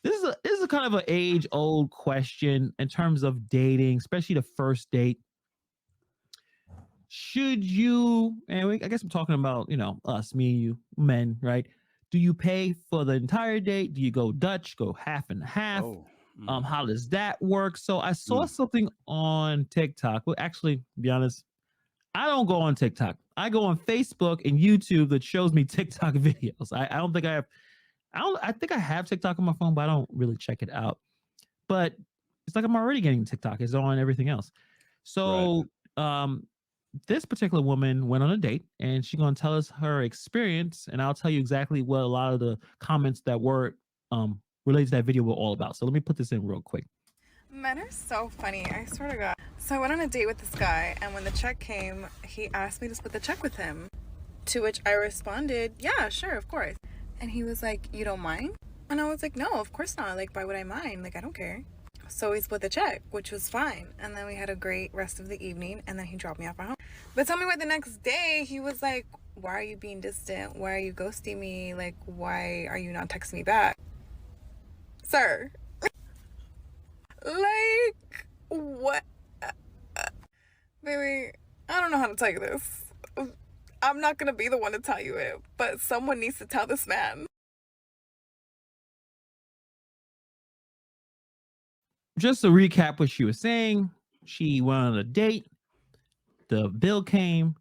This is a kind of an age old question in terms of dating, especially the first date. Should you? And I guess I'm talking about us, me and you, men, right? Do you pay for the entire date? Do you go Dutch? Go half and half? Oh. Mm, How does that work? So I saw mm. something on TikTok. Well, actually, to be honest, I don't go on TikTok. I go on Facebook and YouTube that shows me TikTok videos. I don't think I have. I don't. I think I have TikTok on my phone, but I don't really check it out. But it's like I'm already getting TikTok. It's on everything else. Right. So this particular woman went on a date and she's going to tell us her experience, and I'll tell you exactly what a lot of the comments that were related to that video were all about. So let me put this in real quick. Men are so funny, I swear to God. So I went on a date with this guy, and when the check came, he asked me to split the check with him. To which I responded, yeah, sure, of course. And he was like, you don't mind? And I was like, no, of course not. Like, why would I mind? Like, I don't care. So we split the check, which was fine. And then we had a great rest of the evening, and then he dropped me off at home. But tell me what the next day, he was like, why are you being distant? Why are you ghosting me? Like, why are you not texting me back? Sir, like, what? Baby, I don't know how to tell you this. I'm not gonna be the one to tell you it, but someone needs to tell this man. Just to recap what she was saying, she went on a date. The bill came.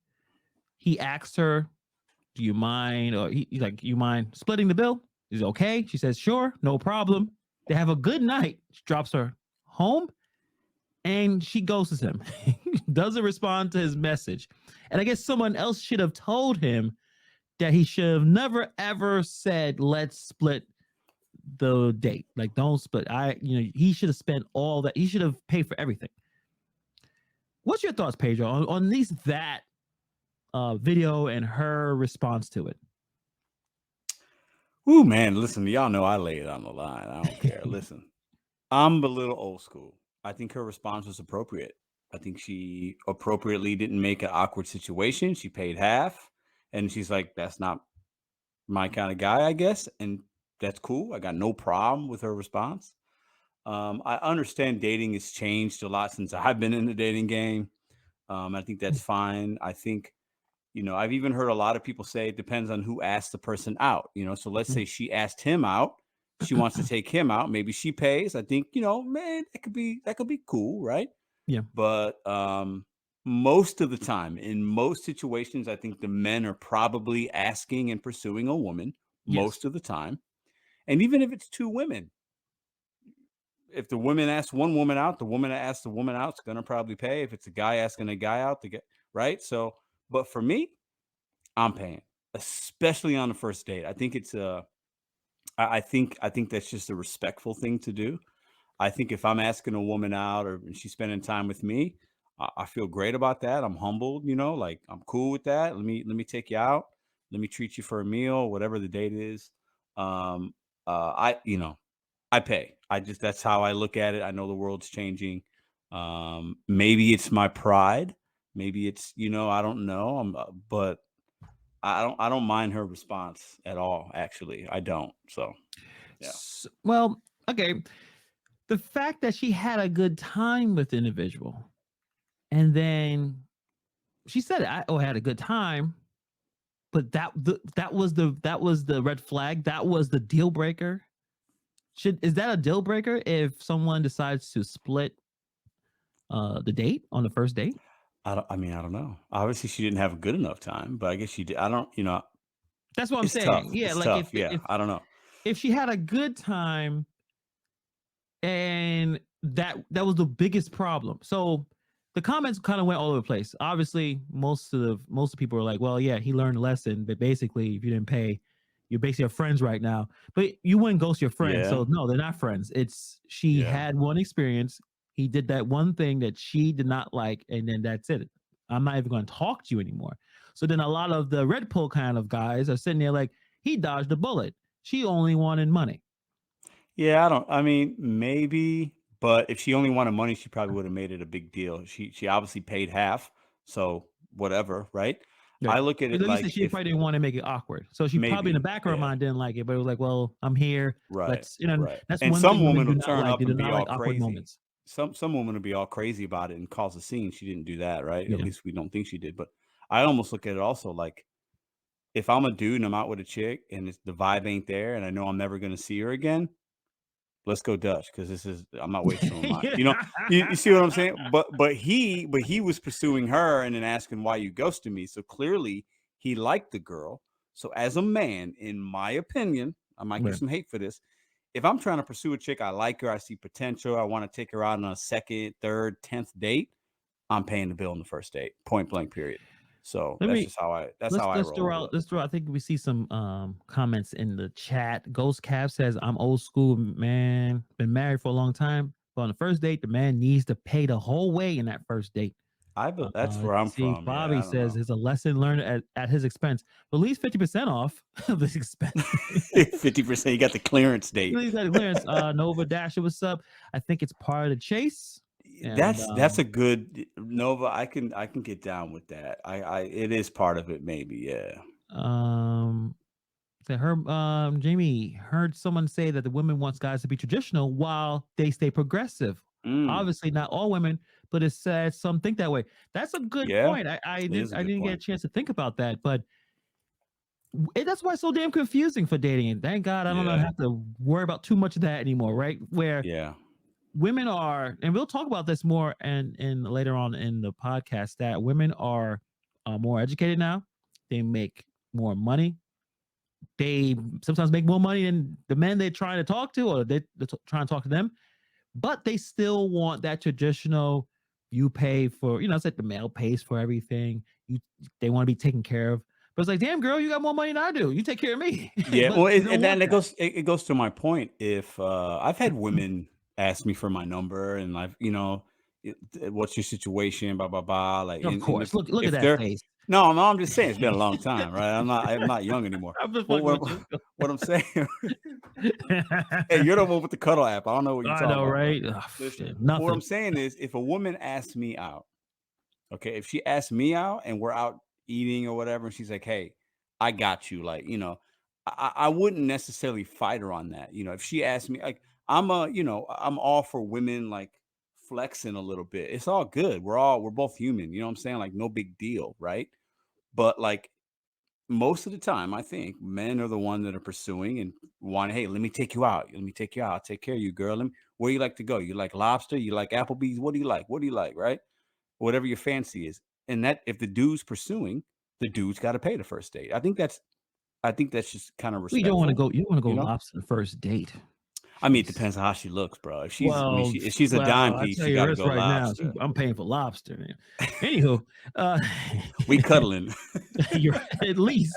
He asked her, "Do you mind?" Or he's like, "You mind splitting the bill?" Is it okay? She says, "Sure, no problem." They have a good night. She drops her home, and she ghosts him. Doesn't respond to his message. And I guess someone else should have told him that he should have never ever said, "Let's split the date." Like, don't split. He should have spent all that. He should have paid for everything. What's your thoughts, Pedro, on at least that video and her response to it? Ooh, man, listen, y'all know I lay it on the line. I don't care. Listen, I'm a little old school. I think her response was appropriate. I think she appropriately didn't make an awkward situation. She paid half, and she's like, "That's not my kind of guy, I guess," and that's cool. I got no problem with her response. I understand dating has changed a lot since I've been in the dating game. I think that's fine. I think, I've even heard a lot of people say it depends on who asked the person out. So let's say she asked him out. She wants to take him out. Maybe she pays. I think, man, that could be cool, right? Yeah. But most of the time, in most situations, I think the men are probably asking and pursuing a woman Yes. most of the time. And even if it's two women, if the woman asks one woman out, the woman that asks the woman out is going to probably pay. If it's a guy asking a guy out, to get right. So, but for me, I'm paying, especially on the first date. I think it's a, I think that's just a respectful thing to do. I think if I'm asking a woman out or she's spending time with me, I feel great about that. I'm humbled, like I'm cool with that. Let me take you out. Let me treat you for a meal, whatever the date is. Um, I pay. That's how I look at it. I know the world's changing. Maybe it's my pride. Maybe it's, I don't know. But I don't mind her response at all. Actually, I don't. So yeah. Well, okay. The fact that she had a good time with the individual, and then she said, I had a good time," but that was the red flag. That was the deal breaker. Is that a deal breaker if someone decides to split the date on the first date? I don't know. Obviously, she didn't have a good enough time, but I guess she did. I don't. That's what I'm It's saying. tough. Yeah, It's like tough. Yeah. I don't know. if she had a good time, and that was the biggest problem. So the comments kind of went all over the place. Obviously, most of the people were like, "Well, yeah, he learned a lesson, but basically, if you didn't pay, you're basically friends right now." But you wouldn't ghost your friends, Yeah. so no, they're not friends. It's she Yeah. had one experience. He did that one thing that she did not like, and then that's it. I'm not even going to talk to you anymore. So then a lot of the red pill kind of guys are sitting there like, he dodged a bullet. She only wanted money. Yeah. I mean, maybe, but if she only wanted money, she probably would have made it a big deal. She obviously paid half, so whatever, right? I look at At it least like she if probably didn't want to make it awkward, so she probably in the maybe, back of her yeah, mind didn't like it, but it was like, well, I'm here. right, Let's, you know, right. that's And one some thing women women do will not turn like. up They do and be not all like awkward crazy. moments. Some women will be all crazy about it and cause a scene. She didn't do that, right? At Yeah. least we don't think she did. But I almost look at it also like if I'm a dude and I'm out with a chick and the vibe ain't there and I know I'm never gonna see her again, let's go Dutch because I'm not wasting my Yeah. you see what I'm saying? But he was pursuing her and then asking why you ghosted me. So clearly he liked the girl. So as a man, in my opinion, I might get Right. some hate for this. If I'm trying to pursue a chick, I like her, I see potential, I want to take her out on a second, third, 10th date, I'm paying the bill on the first date. Point blank, period. So Let that's me just how I let's roll. throw out let's throw. I think we see some comments in the chat. Ghost Cab says, "I'm old school, man. Been married for a long time, but on the first date, the man needs to pay the whole way in that first date." That's where Let's I'm see. from. Yeah, Bobby I don't says know. it's a lesson learned at his expense. At least 50% off of this expense. 50%. You got the clearance date. He's got clearance. Nova Dasher, what's up? I think it's part of the chase. And That's a good Nova. I can get down with that. I it is part of it, maybe. Yeah. that her Jamie heard someone say that the women wants guys to be traditional while they stay progressive. Mm, Obviously, not all women, but it's sad some think that way. That's a good yeah. point. It is a I good didn't get a point. chance to think about that, but that's why it's so damn confusing for dating. And thank God I don't Yeah. have to worry about too much of that anymore, right? Where Yeah. women are, and we'll talk about this more and later on in the podcast, that women are more educated now. They make more money. They sometimes make more money than the men they're trying to talk to, or they're trying to talk to them, but they still want that traditional, you pay for, it's like the male pays for everything. They want to be taken care of. But it's like, damn girl, you got more money than I do. You take care of me. Yeah. But Well, you don't and then want that. it goes to my point. If I've had women ask me for my number and what's your situation, blah blah blah. Like, Of and course. Look at if that they're face. no, I'm just saying it's been a long time, right? I'm not young anymore. I'm just But fucking with you. what I'm saying, hey, you're the one with the cuddle app. I don't know what you're I talking know, about, bro. right? Ugh, Listen, shit, what I'm nothing. saying is, if a woman asks me out, okay, if she asks me out and we're out eating or whatever, and she's like, "Hey, I got you," like, I wouldn't necessarily fight her on that. If she asked me, like, I'm all for women like flexing a little bit. It's all good. We're both human. You know what I'm saying? Like, no big deal, right? But like most of the time, I think men are the one that are pursuing and wanting, hey, let me take you out. Let me take you out. I'll take care of you, girl. Where you like to go? You like lobster? You like Applebee's? What do you like? What do you like? Right? Whatever your fancy is. And that if the dude's pursuing, the dude's got to pay the first date. I think that's just kind of Well, you don't want to respectful, go. You don't want to go you know? lobster the first date. I mean, it Jeez. depends on how she looks, bro. Well, If she's a dime I piece, tell you you got to this go right now. lobster. I'm paying for lobster. Man. Anywho, uh, We cuddling. you're at least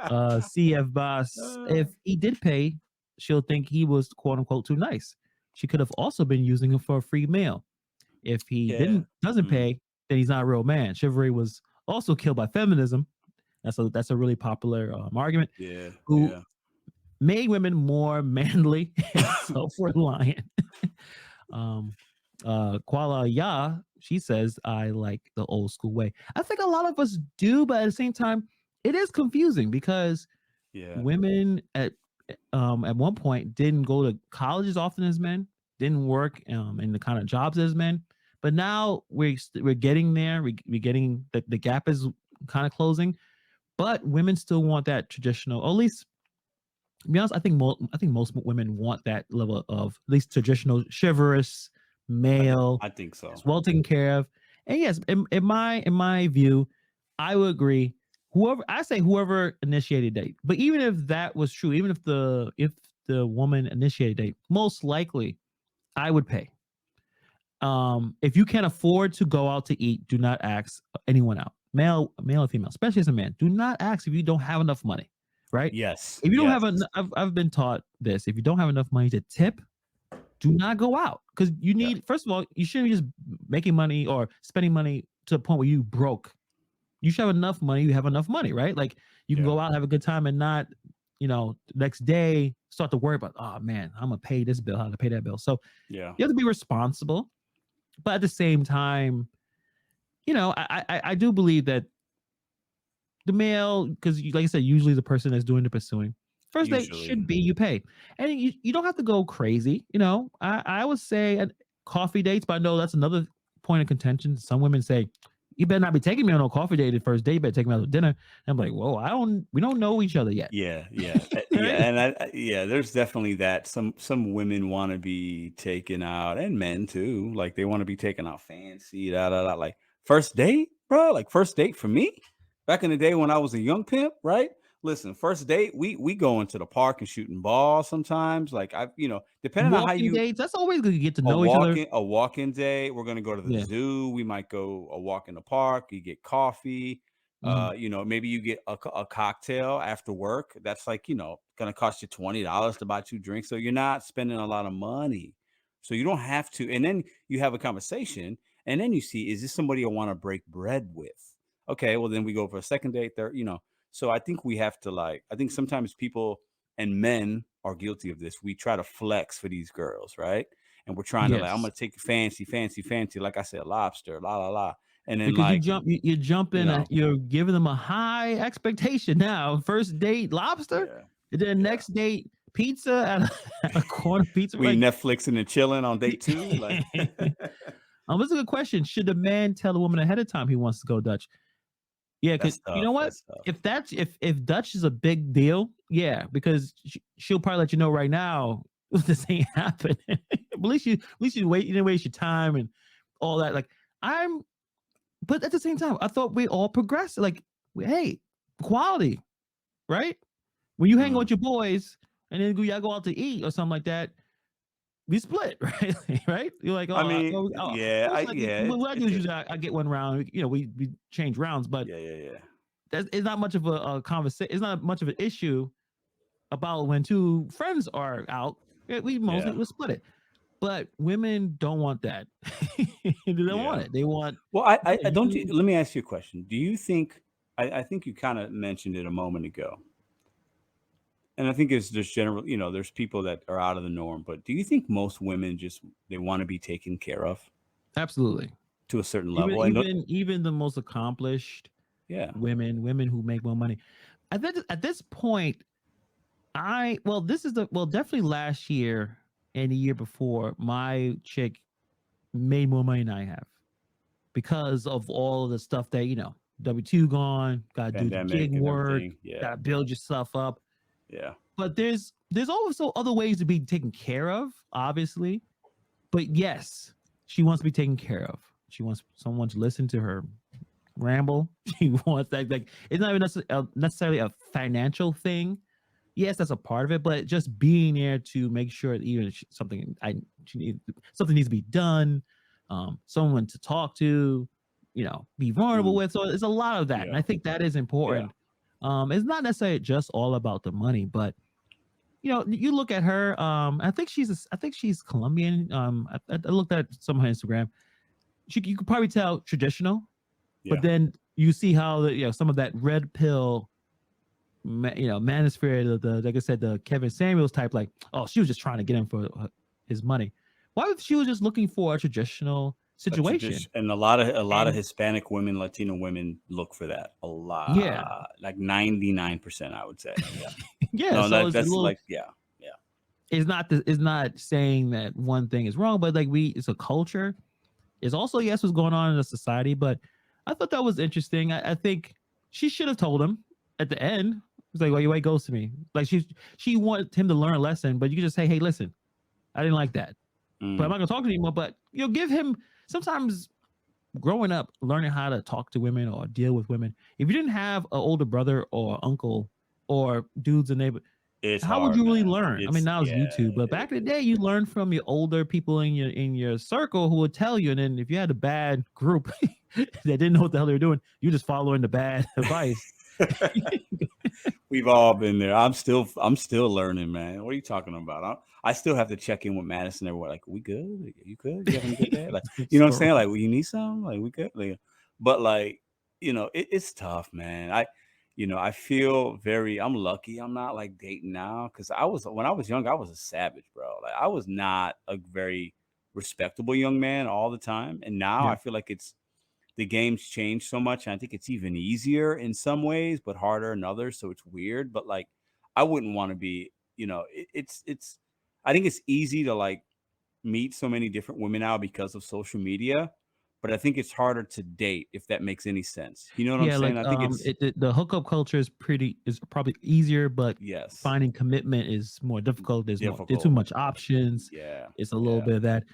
CF boss. If he did pay, she'll think he was quote unquote too nice. She could have also been using him for a free meal. If he Yeah. doesn't pay, then he's not a real man. Chivalry was also killed by feminism. That's a really popular argument. Yeah. Who Yeah. made women more manly and self-reliant. Kuala Ya, she says, I like the old school way. I think a lot of us do, but at the same time, it is confusing because Yeah. women at one point didn't go to college as often as men, didn't work in the kind of jobs as men. But now we're getting there. We're getting the gap is kind of closing, but women still want that traditional, or at least to be honest, I think most women want that level of at least traditional chivalrous male, I think so. is well taken care of. And yes, in my view, I would agree. Whoever initiated date. But even if that was true, even if the woman initiated date, most likely I would pay. If you can't afford to go out to eat, do not ask anyone out, male or female, especially as a man. Do not ask if you don't have enough money, right? Yes. If you don't Yes. have I've been taught this. If you don't have enough money to tip, do not go out because you need. First of all, you shouldn't be just making money or spending money to the point where you broke. You should have enough money. You have enough money, right? Like you can go out, have a good time, and not, next day start to worry about, oh man, I'm gonna pay this bill, how to pay that bill. So Yeah. you have to be responsible, but at the same time, I do believe that the male, because like I said, usually the person that's doing the pursuing. First date Usually. should be you pay, and you don't have to go crazy. I would say at coffee dates, but I know that's another point of contention. Some women say, "You better not be taking me on a coffee date at first date. You better take me out to dinner." And I'm like, "Whoa, we don't know each other yet." Yeah, yeah, Right? and yeah, there's definitely that. Some women want to be taken out, and men too. Like they want to be taken out fancy, da da da. Like first date, bro. Like first date for me, back in the day when I was a young pimp, right? Listen, first date, we go into the park and shooting balls sometimes. Like depending on how Walking you dates. That's always good to get to know each other. a walk-in day. We're gonna go to the Yeah. zoo. We might go a walk in the park. You get coffee. Mhm. Maybe you get a cocktail after work. That's like, gonna cost you $20 to buy 2 drinks. So you're not spending a lot of money. So you don't have to. And then you have a conversation, and then you see, is this somebody I want to break bread with? Okay, well then we go for a second date, third. So I think we have to I think sometimes people and men are guilty of this. We try to flex for these girls, right? And we're trying to I'm Yes. gonna take fancy, fancy, fancy, like I said, lobster, la la la. And then Because you jump you in, know, you're giving them a high expectation now. First date, lobster, yeah, and then yeah. next date, pizza at at a corner pizza. We Like, Netflixing and chilling on date two, like that's a good question. Should the man tell the woman ahead of time he wants to go Dutch? Yeah, because that's you know tough. what? That's tough. If Dutch is a big deal, yeah, because she'll probably let you know right now this ain't happening. At least you wait. You didn't waste your time and all that. Like I'm but at the same time, I thought we all progressed. Like, hey, quality, right? When you hang out Mm. with your boys and then y'all go out to eat or something like that, we split, right? Right? You're like, I mean, yeah, most likely, what I do it's is a usually I get one round. We change rounds, but yeah, yeah, yeah, it's not much of a conversation. It's not much of an issue about when two friends are out. We mostly yeah, we split it, but women don't want that. They don't want yeah. it. They want Well, I don't. you. Let me ask you a question. Do you think? I think you kind of mentioned it a moment ago, and I think it's just general. There's people that are out of the norm, but do you think most women just they want to be taken care of Absolutely. to a certain Even level? And even even the most accomplished yeah, women who make more money. At this point, this is definitely last year and the year before, my chick made more money than I have because of all of the stuff that W2 gone, gotta do the gig pandemic and work, everything. Yeah, gotta build yourself up. yeah. But there's also other ways to be taken care of, obviously. But yes, she wants to be taken care of. She wants someone to listen to her ramble. She wants that, like, it's not even necessarily a financial thing. Yes, that's a part of it, but just being there to make sure that even something needs to be done, someone to talk to, be vulnerable Mm, with. So it's a lot of that, and yeah, I think that is yeah. important. It's not necessarily just all about the money, but you look at her. I think she's Colombian. I looked at some of her Instagram. You could probably tell traditional, but Yeah. then you see how some of that red pill, manosphere, like I said, the Kevin Samuels type, like, oh, she was just trying to get him for his money. What if she was just looking for a traditional A situation? tradition, and a lot of And Hispanic women, Latino women look for that a yeah, lot, like 99%, I would say. Yeah. yeah. No, So it's a that's little. like yeah, yeah. It's not saying that one thing is wrong, but like it's a culture. It's also, yes, what's going on in the society. But I thought that was interesting. I think she should have told him at the end. It's like, why goes to me? Like she wanted him to learn a lesson, but you can just say, hey, listen, I didn't like that, but I'm Mm, not gonna talk to you anymore. But give him sometimes growing up, learning how to talk to women or deal with women. If you didn't have an older brother or uncle or dudes in neighbor, it's how would hard, you really man. learn? I mean, It's now it's yeah, YouTube, but back in the day, you learned from your older people in your circle who would tell you. And then if you had a bad group that didn't know what the hell they were doing, you just following the bad advice. We've all been there. I'm still learning, man. What are you talking about? I still have to check in with Madison everywhere. Like, we good? You good? You having a good day? Like, you know what I'm saying? Like, well, you need some? Like, we good? Like, but like, it's tough, man. I feel I'm lucky I'm not like dating now, because when I was young, I was a savage, bro. Like, I was not a very respectable young man all the time. And now Yeah. I feel like it's the game's changed so much, and I think it's even easier in some ways, but harder in others. So it's weird. But like, I wouldn't want to be, it's. I think it's easy to like meet so many different women now because of social media, but I think it's harder to date, if that makes any sense. You know what I'm Yeah, saying? like I think it's the hookup culture is probably easier, but yes, finding commitment is more difficult. There's too difficult. much options. Yeah, It's a little yeah. bit of that.